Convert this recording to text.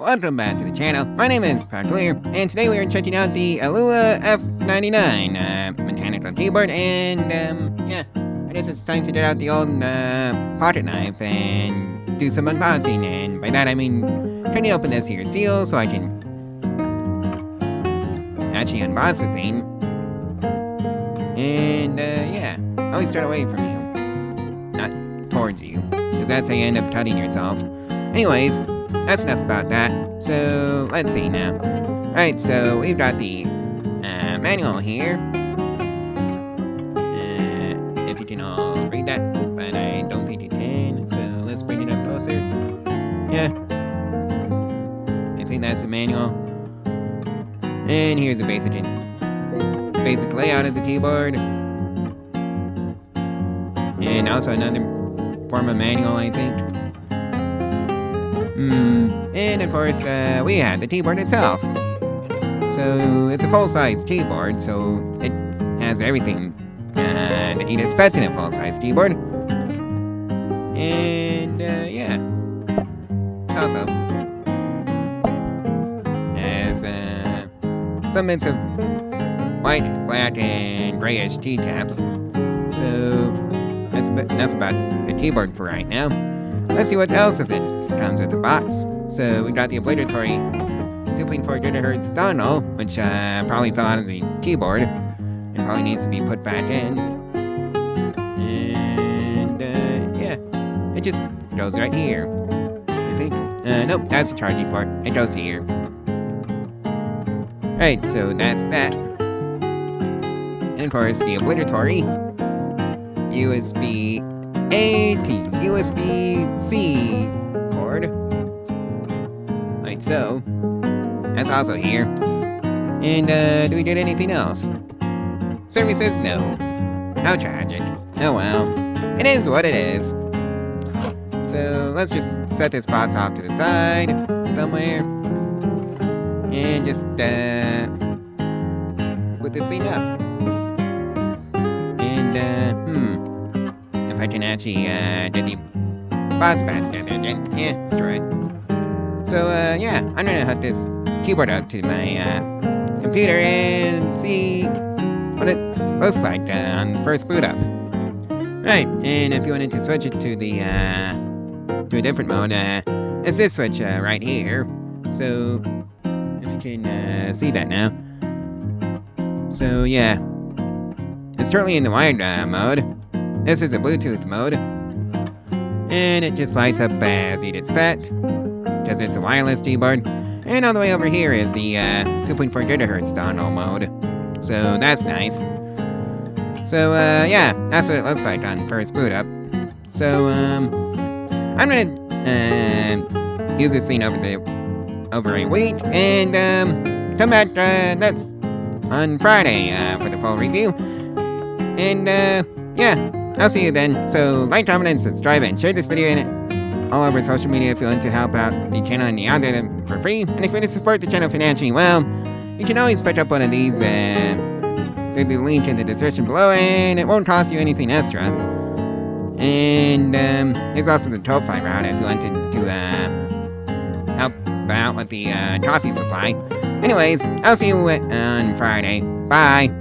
welcome back to the channel. My name is Pravculear, and today we are checking out the Aula F99 mechanical keyboard, and yeah, I guess it's time to get out the old pocket knife and do some unboxing, and by that I mean, can you open this here seal so I can actually unbox the thing, and yeah, always start away from you, not towards you, because that's how you end up cutting yourself. Anyways, that's enough about that. So, let's see now. Alright, so we've got the manual here. If you can all read that, but I don't think you can. So, let's bring it up closer. Yeah. I think that's the manual. And here's a basic layout of the keyboard. And also another form of manual, I think. And of course, we have the keyboard itself. So, it's a full-size keyboard, so it has everything that you'd expect in a full-size keyboard. And, yeah. Also, has some bits of white, black, and grayish keycaps. So, that's enough about the keyboard for right now. Let's see what else is it comes with the box. So we got the obligatory 2.4 GHz dongle, which probably fell out of the keyboard. It probably needs to be put back in. And yeah, it just goes right here, I think. Nope, that's a charging port. It goes here. Right, so that's that. And of course, the obligatory USB-A to USB-C cord, like so. That's also here. And do we get anything else? Service says no. How tragic. Oh well. It is what it is. So let's just set this box off to the side somewhere. And just put this thing up. And if I can actually get the box back together again. Yeah, let's try it. So, yeah, I'm gonna hook this keyboard up to my computer and see what it looks like on first boot up. Right, and if you wanted to switch it to the to a different mode, it's this switch right here. So, if you can see that now. So, yeah, it's currently in the wired mode. This is a Bluetooth mode. And it just lights up as you'd expect, because it's a wireless keyboard. And all the way over here is the 2.4 GHz dongle mode. So that's nice. So yeah, that's what it looks like on first boot up. So I'm gonna use this thing over a week and come back next on Friday for the full review. And yeah, I'll see you then. So like, comment, and subscribe, and share this video and all over social media if you want to help out the channel and the algorithm for free. And if you want to support the channel financially, well, you can always pick up one of these through the link in the description below, and it won't cost you anything extra. And there's also the Ko-Fi route if you wanted to help out with the coffee supply. Anyways, I'll see you on Friday. Bye!